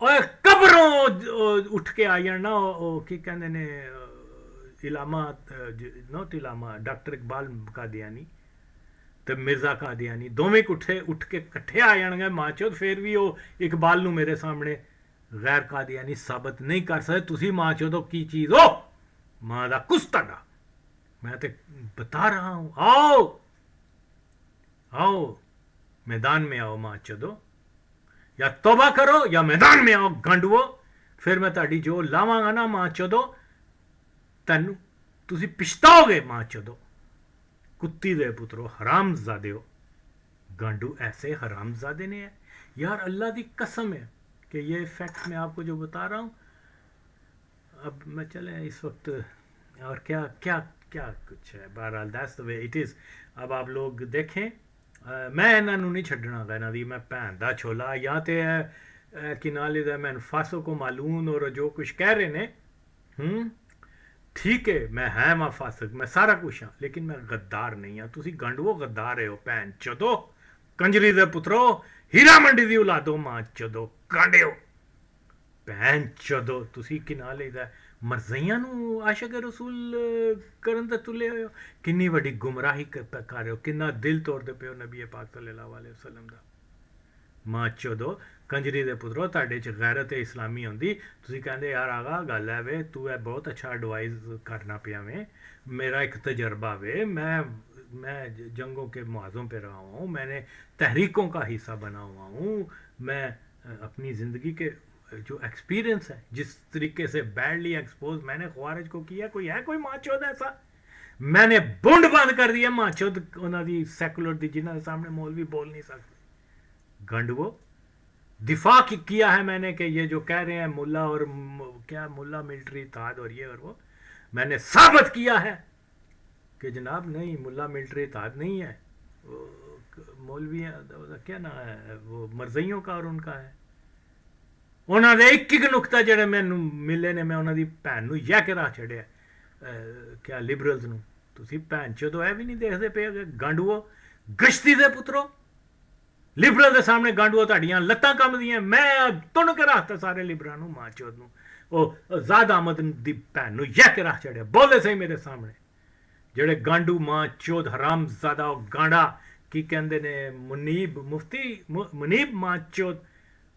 اور قبروں اٹھ کے آئی نا, کی کہندے نے علامہ نوٹ علامہ ڈاکٹر اقبال قادیانی تے مرزا قادیانی دوویں اٹھ کے کٹھے آ جان گے ماں چود, پھر بھی وہ اقبال نو میرے سامنے غیر قادیانی ثابت نہیں کر سکتے. تسی ماں چودو کی چیز ہو, ماں دا کس تہاڈا. میں تے بتا رہا ہوں, آؤ میدان میں آؤ ماں چودو, یا توبہ کرو یا میدان میں آؤ گانڈو. پھر میں تہاڈی جو لاواں گا نا ماں چودو, تینوں تسی پچھتاؤ گے ماں چودو. کتی دے پترو, حرام زادے ہو گانڈو, ایسے حرام زادے نے. یار اللہ دی قسم ہے کہ یہ فیکٹ میں آپ کو جو بتا رہا ہوں. اب میں چلیں اس وقت اور کیا کیا کیا کچھ ہے, بہرحال that's the way it is. اب آپ لوگ دیکھیں, میں انہاں نوں نہیں چھڈنا گا, انہاں دی میں بھین دا چھولا یا تے کہ نال دا میں فاسو کو معلوم اور جو کچھ کہہ رہے نے. ٹھیک ہے میں فاسق, میں سارا کچھ ہاں, لیکن میں غدار نہیں ہاں. تسی گانڈو غدار ہو بھین چودو, کنجری دے پترو, ہیرا منڈی دی اولادو, ماں چودو گانڈے ہو بھین چودو. تسی کنا لیدا مرضیاں نو عاشق رسول کرن تے تلے ہوئے ہو. کنی وڈی گمراہی کر رہے ہو, کنا دل توڑ دے پے ہو نبی پاک صلی اللہ علیہ وسلم دا. ماں چودو کنجری دے پترو, تہاڈے چ غیرت اسلامی ہوندی. تسی کہندے یار آغا گل ہے وے, تو ہے بہت اچھا ایڈوائز کرنا پیا وے, میرا ایک تجربہ وے, میں جنگوں کے موازوں پہ رہا ہوں, میں نے تحریکوں کا حصہ بنا ہوا ہوں, میں اپنی زندگی کے جو ایکسپیرینس ہے جس طریقے سے بیڈلی ایکسپوز میں نے خوارج کو کیا, کوئی ماں چود ایسا میں نے بونڈ بند کر دیا ماں چود انہاں دی سیکولر دی, جنہاں کے سامنے مولوی بول نہیں سکتے. گنڈو دفاع کیا ہے میں نے کہ یہ جو کہہ رہے ہیں ملا اور کیا ملا ملٹری اتحاد اور یہ اور وہ, میں نے ثابت کیا ہے کہ جناب نہیں, ملا ملٹری اتحاد نہیں ہے, مولوی کیا نام ہے وہ مرضیوں کا اور ان کا ہے. انہوں نے ایک نقطہ جڑے میں ملے نے, میں انہوں دی بھین نو یہ کہ راہ چھڑیا کیا لبرلز نو. تسی بھین چودو اے بھی نہیں دیکھتے پے گانڈو گشتی دے پترو, لبرل دے سامنے گانڈو تہاڈیاں لتاں کم دیاں. میں تن کے راستے سارے لبرل نو ماں چود نو, ਉਹ ਜ਼ਾਦ ਆਮਦ ਦੀ ਭੈਣ ਨੂੰ ਯਹ ਕੇ ਰਾਹ ਚੜਿਆ, ਬੋਲੇ ਸਹੀ ਮੇਰੇ ਸਾਹਮਣੇ, ਜਿਹੜੇ ਗਾਂਡੂ ਮਾਂ ਚੋਦ ਹਰਾਮ ਜ਼ਾਦਾ ਉਹ ਗਾਂਡਾ ਕੀ ਕਹਿੰਦੇ ਨੇ ਮੁਨੀਬ ਮੁਫਤੀ ਮੁਨੀਬ ਮਾਂ ਚੋਦ,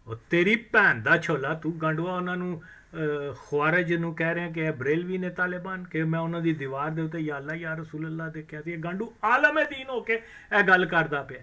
ਉਹ ਤੇਰੀ ਭੈਣ ਦਾ ਛੋਲਾ ਤੂੰ ਗਾਂਡੂਆ ਉਹਨਾਂ ਨੂੰ ਖਵਾਰਜ ਨੂੰ ਕਹਿ ਰਿਹਾ ਕਿ ਇਹ ਬਰੇਲਵੀ ਨੇ ਤਾਲਿਬਾਨ, ਕਿ ਮੈਂ ਉਹਨਾਂ ਦੀ ਦੀਵਾਰ ਦੇ ਉੱਤੇ ਯਾ ਅੱਲਾ ਯਾ ਰਸੂਲ ਅੱਲਾ ਦੇਖਿਆ ਸੀ। ਇਹ ਗਾਂਡੂ ਆਲਮ ਦੀਨ ਹੋ ਕੇ ਇਹ ਗੱਲ ਕਰਦਾ ਪਿਆ।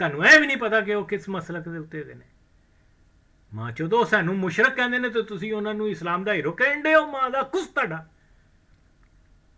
ਤੁਹਾਨੂੰ ਇਹ ਵੀ ਨਹੀਂ ਪਤਾ ਕਿ ਉਹ ਕਿਸ ਮਸਲਕ ਦੇ ਉੱਤੇ ਦੇ ਨੇ। ਮਾਂ ਚੋਦੋ ਸਾਨੂੰ ਮੁਸ਼ਰਕ ਕਹਿੰਦੇ ਨੇ ਤੇ ਤੁਸੀਂ ਉਹਨਾਂ ਨੂੰ ਇਸਲਾਮ ਦਾ ਹੀਰੋ ਕਹਿੰਦੇ ਹੋ, ਮਾਂ ਦਾ ਕੁਸ ਤੁਹਾਡਾ।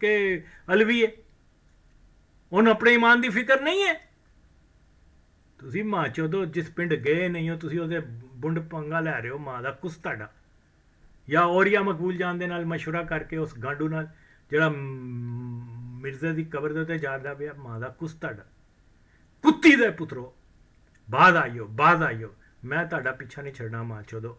ਕਿ ਅਲਵੀ ਹੈ, ਉਹਨੂੰ ਆਪਣੇ ਈਮਾਨ ਦੀ ਫਿਕਰ ਨਹੀਂ ਹੈ। ਤੁਸੀਂ ਮਾਂ ਚੋਦੋ ਜਿਸ ਪਿੰਡ ਗਏ ਨਹੀਂ ਹੋ, ਤੁਸੀਂ ਉਹਦੇ ਬੁੰਡ ਪੰਗਾ ਲੈ ਰਹੇ ਹੋ ਮਾਂ ਦਾ ਕੁਸ ਤੁਹਾਡਾ, ਜਾਂ ਔਰੀਆ ਮਕਬੂਲ ਜਾਨ ਦੇ ਨਾਲ ਮਸ਼ਵਰਾ ਕਰਕੇ ਉਸ ਗਾਂਡੂ ਨਾਲ ਜਿਹੜਾ ਮਿਰਜ਼ੇ ਦੀ ਕਬਰ ਦੇ ਉੱਤੇ ਜਾਂਦਾ ਪਿਆ, ਮਾਂ ਦਾ ਕੁਸ ਤੁਹਾਡਾ। ਕੁੱਤੀ ਦੇ ਪੁੱਤਰੋ ਬਾਜ਼ ਆਇਓ, ਮੈਂ ਤੁਹਾਡਾ ਪਿੱਛਾ ਨਹੀਂ ਛੱਡਣਾ ਮਾਂ ਚੋਦੋ।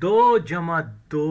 2 + 2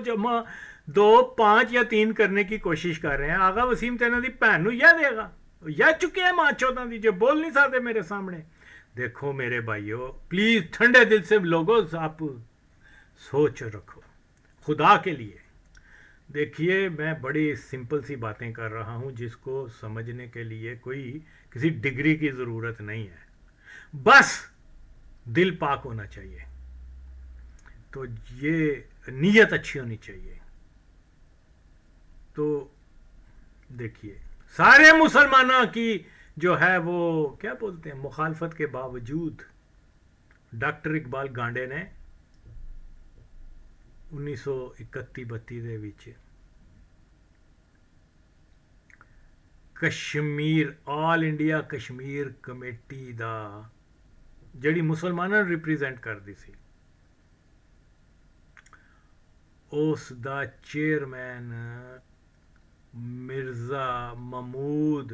+ 2 5 یا 3 کرنے کی کوشش کر رہے ہیں. آغا وسیم تینوں دی بھن نو یہ دے گا یا چکے ہیں ماں چودہ دی جو بول نہیں سکتے میرے سامنے. دیکھو میرے بھائیو پلیز ٹھنڈے دل سے لوگوں آپ سوچ رکھو خدا کے لیے. دیکھیے میں بڑی سمپل سی باتیں کر رہا ہوں جس کو سمجھنے کے لیے کوئی کسی ڈگری کی ضرورت نہیں ہے, بس دل پاک ہونا چاہیے. تو یہ نیت اچھی ہونی چاہیے. تو دیکھیے سارے مسلمانوں کی جو ہے وہ کیا بولتے ہیں مخالفت کے باوجود ڈاکٹر اقبال گانڈے نے 1931-32 کشمیر آل انڈیا کشمیر کمیٹی دا جڑی مسلمانوں نے ریپریزینٹ کرتی سی اس دا چیئرمین مرزا محمود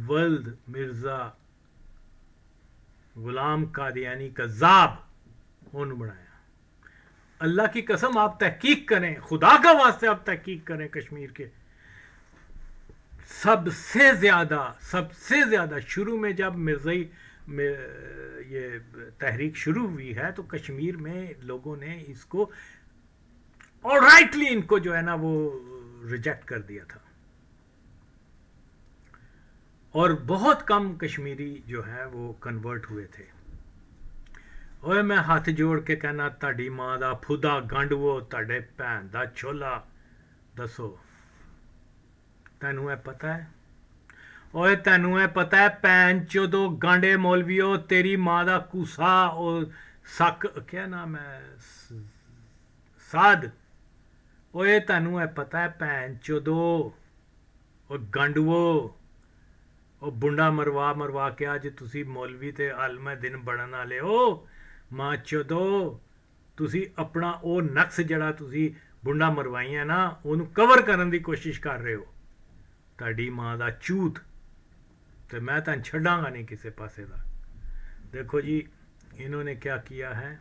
ولد مرزا غلام قادیانی کذاب انہوں بنایا. اللہ کی قسم آپ تحقیق کریں, خدا کا واسطے آپ تحقیق کریں. کشمیر کے سب سے زیادہ شروع میں جب مرزائی یہ تحریک شروع ہوئی ہے تو کشمیر میں لوگوں نے اس کو اور رائٹلی ان کو جو ہے نا وہ ریجیکٹ کر دیا تھا, اور بہت کم کشمیری جو ہے وہ کنورٹ ہوئے تھے. اوے میں ہاتھ جوڑ کے کہنا تہاڈی ماں دا پھدا گنڈوو تہاڈے بھین دا چھولا دسو تینوں اے پتہ ہے؟ اوے تینوں اے پتہ ہے بھین چودو گانڈے مولویو تیری ماں دا کوسا اور سک کیا نام ہے سعد. اوے تینوں اے پتہ ہے بھین چودو اور گنڈوو اور بنڈا مروا کے اج تسی مولوی تے عالم دن بنن والے ہو. ماں چودو تسی اپنا او نقص جڑا تسی بنڈا مروائی ہے نا انہوں کور کرن دی کوشش کر رہے ہو. تہاڈی ماں دا چوت تے میں تن چھڈاں گا نہیں کسے پاسے دا. دیکھو جی انہوں نے کیا کیا ہے.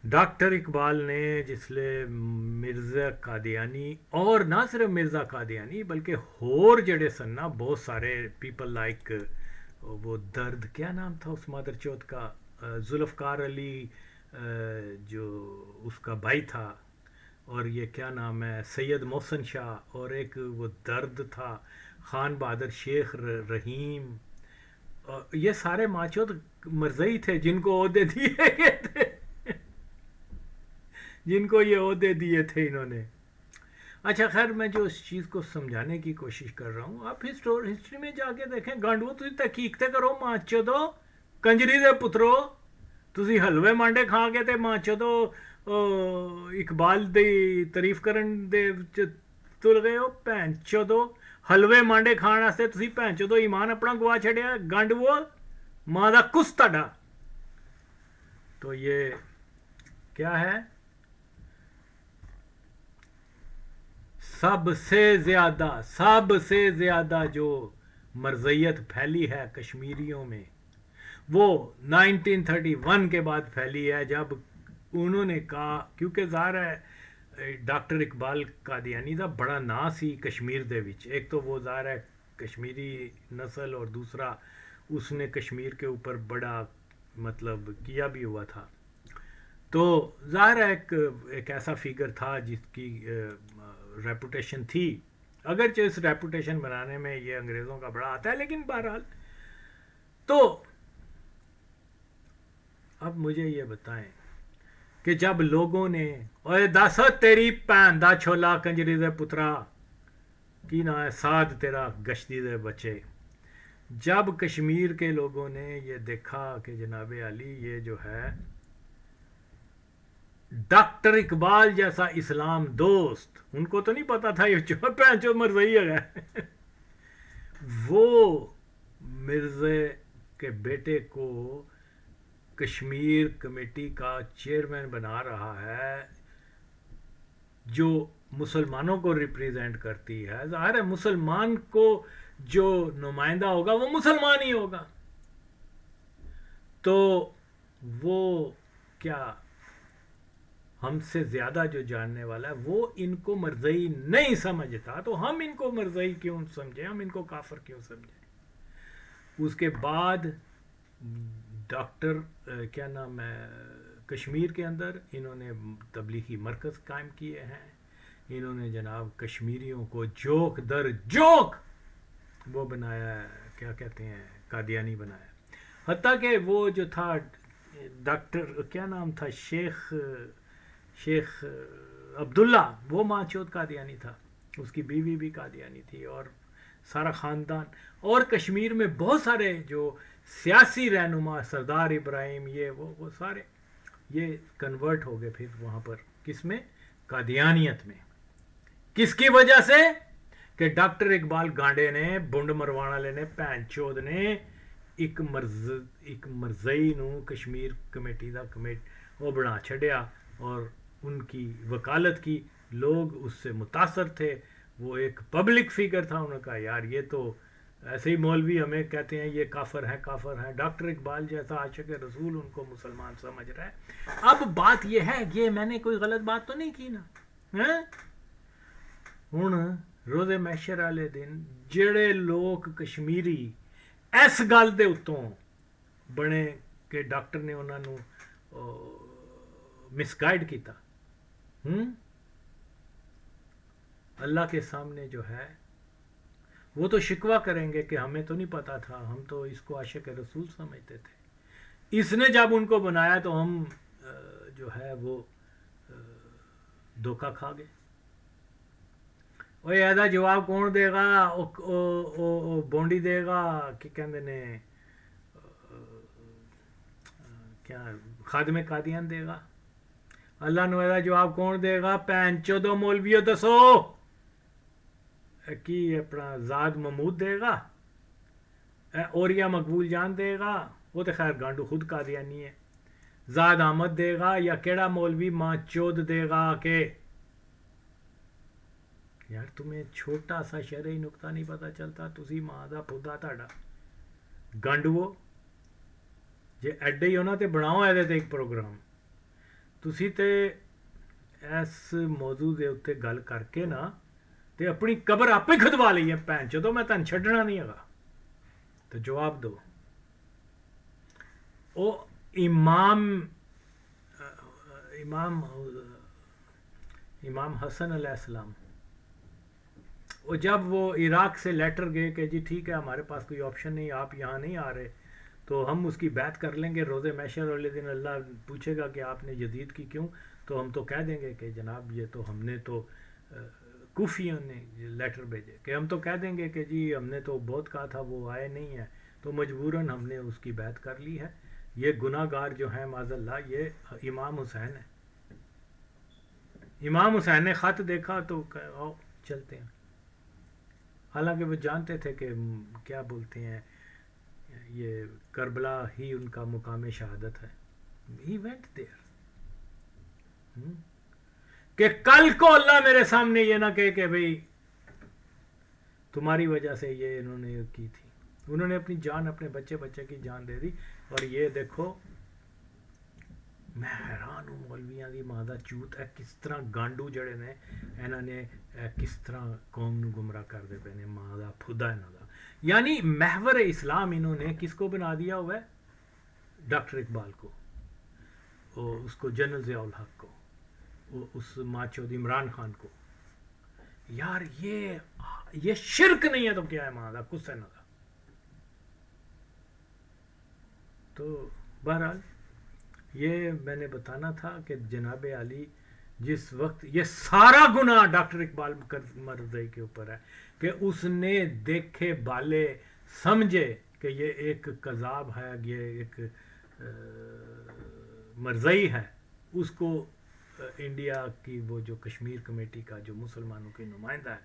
ڈاکٹر اقبال نے جسلے مرزا قادیانی اور نہ صرف مرزا قادیانی بلکہ ہور جڑے سن نا بہت سارے پیپل لائک وہ درد کیا نام تھا اس مادر چوت کا ذوالفقار علی جو اس کا بھائی تھا, اور یہ کیا نام ہے سید محسن شاہ, اور ایک وہ درد تھا خان بہادر شیخ رحیم, یہ سارے ماچوت مرزائی تھے جن کو عہدے دیے گئے تھے جن کو یہ عہدے دیے تھے انہوں نے. اچھا خیر میں جو اس چیز کو سمجھانے کی کوشش کر رہا ہوں آپ ہسٹری میں جا کے دیکھیں. گانڈو تھی تحقیق تے کرو ماں چودو کنجری دے پترو تسی حلوے مانڈے کھا کے تے ماں چودو اقبال دی تعریف کرن دے تل گئے ہو. بھین چودو حلوے مانڈے کھان واسطے تسی بھین چودو ایمان اپنا گوا چھڑیا گانڈو ماں دا کس تہاڈا. تو یہ کیا ہے سب سے زیادہ جو مرزیت پھیلی ہے کشمیریوں میں وہ 1931 کے بعد پھیلی ہے جب انہوں نے کہا, کیونکہ ظاہر ہے ڈاکٹر اقبال قادیانی دا بڑا نا سی کشمیر دے وچ. ایک تو وہ ظاہر ہے کشمیری نسل اور دوسرا اس نے کشمیر کے اوپر بڑا مطلب کیا بھی ہوا تھا. تو ظاہر ہے ایک ایسا فگر تھا جس کی ریپوٹیشن تھی, اگرچہ اس ریپوٹیشن بنانے میں یہ انگریزوں کا بڑا آتا ہے, لیکن بہرحال. تو اب مجھے یہ بتائیں کہ جب لوگوں نے اوے دس تیری بھین دا چھولا کنجری دے پترا کی نا ہے سعد تیرا گشتی دے بچے, جب کشمیر کے لوگوں نے یہ دیکھا کہ جناب علی یہ جو ہے ڈاکٹر اقبال جیسا اسلام دوست, ان کو تو نہیں پتا تھا یہ پینچو مرزائی ہے وہ مرزے کے بیٹے کو کشمیر کمیٹی کا چیئرمین بنا رہا ہے جو مسلمانوں کو ریپریزینٹ کرتی ہے. ظاہر ہے مسلمان کو جو نمائندہ ہوگا وہ مسلمان ہی ہوگا. تو وہ کیا ہم سے زیادہ جو جاننے والا ہے وہ ان کو مرزئی نہیں سمجھتا، تو ہم ان کو مرزئی کیوں سمجھیں، ہم ان کو کافر کیوں سمجھیں؟ اس کے بعد ڈاکٹر کیا نام ہے، کشمیر کے اندر انہوں نے تبلیغی مرکز قائم کیے ہیں، انہوں نے جناب کشمیریوں کو جوک در جوک وہ بنایا ہے، کیا کہتے ہیں، قادیانی بنایا، حتیٰ کہ وہ جو تھا ڈاکٹر کیا نام تھا، شیخ عبداللہ، وہ ماں چوت قادیانی تھا، اس کی بیوی بھی قادیانی تھی، اور سارا خاندان، اور کشمیر میں بہت سارے جو سیاسی رہنما، سردار ابراہیم، یہ وہ سارے یہ کنورٹ ہو گئے پھر وہاں پر، کس میں، قادیانیت میں۔ کس کی وجہ سے؟ کہ ڈاکٹر اقبال گانڈے نے، بنڈ مروانا والے نے، پین چود نے ایک مرزئی نو کشمیر کمیٹی دا وہ بنا چھڑیا، اور ان کی وکالت کی، لوگ اس سے متاثر تھے، وہ ایک پبلک فگر تھا، انہوں نے کہا یار یہ تو ایسے ہی مولوی ہمیں کہتے ہیں یہ کافر ہیں کافر ہیں، ڈاکٹر اقبال جیسا عاشق رسول ان کو مسلمان سمجھ رہا ہے۔ اب بات یہ ہے، یہ میں نے کوئی غلط بات تو نہیں کی نا، ہوں روز محشر والے دن جڑے لوگ کشمیری اس گل دے اتوں بنے کہ ڈاکٹر نے انہوں نے مس گائیڈ کیتا، اللہ کے سامنے جو ہے وہ تو شکوہ کریں گے کہ ہمیں تو نہیں پتا تھا، ہم تو اس کو عاشق رسول سمجھتے تھے، اس نے جب ان کو بنایا تو ہم جو ہے وہ دھوکہ کھا گئے۔ وہ ایدا جواب کون دے گا؟ بونڈی دے گا، کہ کہندے نے کیا خادم قادیان دے گا؟ اللہ نو ایدا جواب کون دے گا؟ پین چودو مولویو دسو، کی اپنا زاد محمود دے گا، اوریا مقبول جان دے گا، وہ تو خیر گانڈو خود قادیانی ہے، زاد احمد دے گا، یا کیڑا مولوی ماں چود دے گا؟ کہ یار تمہیں چھوٹا سا شرعی نقطہ نہیں پتا چلتا، تسی ماں دا پودا تاڑا گانڈو جے ایڈے ہی ہونا تے بناؤ ایدے تے ایک پروگرام، تسی تے اس موضوع دے اتنے گل کر کے نا تے اپنی قبر آپ ہی کھدوا لی ہے، پین چودو میں تن چھڈنا نہیں ہے، تو جواب دو۔ او امام حسن علیہ السلام، وہ جب وہ عراق سے لیٹر گئے کہ جی ٹھیک ہے ہمارے پاس کوئی آپشن نہیں، آپ یہاں نہیں آ رہے تو ہم اس کی بیعت کر لیں گے، روز محشر والے دن اللہ پوچھے گا کہ آپ نے یزید کی کیوں، تو ہم تو کہہ دیں گے کہ جناب یہ تو ہم نے تو کوفیوں نے لیٹر بھیجے، کہ ہم تو کہہ دیں گے کہ جی ہم نے تو بہت کہا تھا وہ آئے نہیں ہیں، تو مجبوراً ہم نے اس کی بیعت کر لی ہے، یہ گناہ گار جو ہیں معاذ اللہ یہ امام حسین ہے۔ امام حسین نے خط دیکھا تو آؤ چلتے ہیں، حالانکہ وہ جانتے تھے کہ کیا بولتے ہیں یہ کربلا ہی ان کا مقام شہادت ہے۔ He went there. کہ کل کو اللہ میرے سامنے یہ نہ کہے کہ بھئی تمہاری وجہ سے یہ انہوں نے کی تھی، انہوں نے اپنی جان اپنے بچے کی جان دے دی، اور یہ دیکھو میں حیران ہوں مولویاں دی ماں دا چوت ہے کس طرح گانڈو جڑے نے انہوں نے کس طرح قوم نو گمراہ کر دے پے نے، ماں دا پھدا انہوں دا، یعنی محور اسلام انہوں نے کس کو بنا دیا ہوا ہے؟ ڈاکٹر اقبال کو، اس کو جنرل ضیاء الحق کو، اس ماچود عمران خان کو۔ یار یہ شرک نہیں ہے تو کیا ہے ماں دا کس ہے نہ دا۔ تو بہرحال یہ میں نے بتانا تھا کہ جناب علی جس وقت یہ سارا گناہ ڈاکٹر اقبال مرزئی کے اوپر ہے کہ اس نے دیکھے بالے سمجھے کہ یہ ایک کذاب ہے، یہ ایک مرزئی ہے، اس کو انڈیا کی وہ جو کشمیر کمیٹی کا جو مسلمانوں کے نمائندہ ہے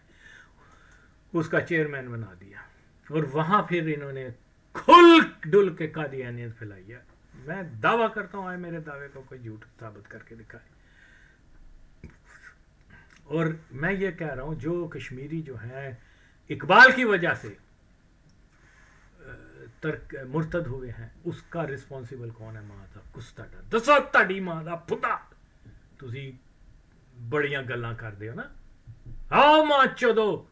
اس کا چیئرمین بنا دیا، اور وہاں پھر انہوں نے کھل ڈل کے قادیانیت پھیلائی ہے۔ میں دعویٰ کرتا ہوں آئے میرے دعوے کو کوئی جھوٹ ثابت کر کے دکھائے، اور میں یہ کہہ رہا ہوں جو کشمیری جو ہیں اقبال کی وجہ سے مرتد ہوئے ہیں اس کا رسپانسیبل کون ہے؟ ماں دا کستا دسو تاڑی ماں دا پھدا ਤੁਸੀਂ ਬੜੀਆਂ ਗੱਲਾਂ ਕਰਦੇ ਹੋ ਨਾ, ਆਓ ਮਾਂ ਚੋਦੋ,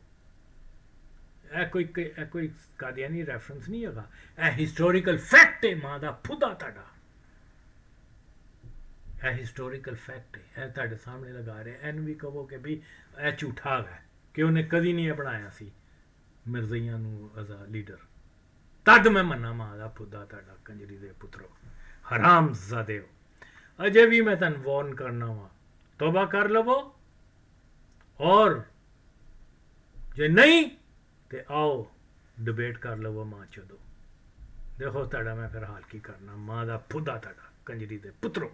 ਇਹ ਕੋਈ ਕਾਦੀਆਨੀ ਰੈਫਰੈਂਸ ਨਹੀਂ ਹੈਗਾ, ਇਹ ਹਿਸਟੋਰੀਕਲ ਫੈਕਟ ਹੈ, ਮਾਂ ਦਾ ਫੁੱਦਾ ਤੁਹਾਡਾ, ਇਹ ਹਿਸਟੋਰੀਕਲ ਫੈਕਟ ਹੈ, ਇਹ ਤੁਹਾਡੇ ਸਾਹਮਣੇ ਲਗਾ ਰਹੇ। ਇਹਨੂੰ ਵੀ ਕਹੋ ਕਿ ਵੀ ਇਹ ਝੂਠਾ ਹੈ ਕਿ ਉਹਨੇ ਕਦੀ ਨਹੀਂ ਇਹ ਬਣਾਇਆ ਸੀ ਮਿਰਜ਼ਈਆਂ ਨੂੰ ਐਜ਼ ਅ ਲੀਡਰ, ਤਦ ਮੈਂ ਮੰਨਾ ਮਾਂ ਦਾ ਫੁੱਦਾ ਤੁਹਾਡਾ, ਕੰਜਰੀ ਦੇ ਪੁੱਤਰੋ, ਹਰਾਮ ਜ਼ਾਦੇ ਹੋ। ਅਜੇ ਵੀ ਮੈਂ ਤੁਹਾਨੂੰ ਵਾਰਨ ਕਰਨਾ ਵਾ, ਤੋਬਾ ਕਰ ਲਵੋ, ਔਰ ਜੇ ਨਹੀਂ ਤੇ ਆਓ ਡਿਬੇਟ ਕਰ ਲਵੋ ਮਾਂ ਚੋਦੋ, ਦੇਖੋ ਤੁਹਾਡਾ ਮੈਂ ਫਿਰ ਹਾਲ ਕੀ ਕਰਨਾ, ਮਾਂ ਦਾ ਫੁੱਦਾ ਤੁਹਾਡਾ, ਕੰਜਰੀ ਦੇ ਪੁੱਤਰੋ।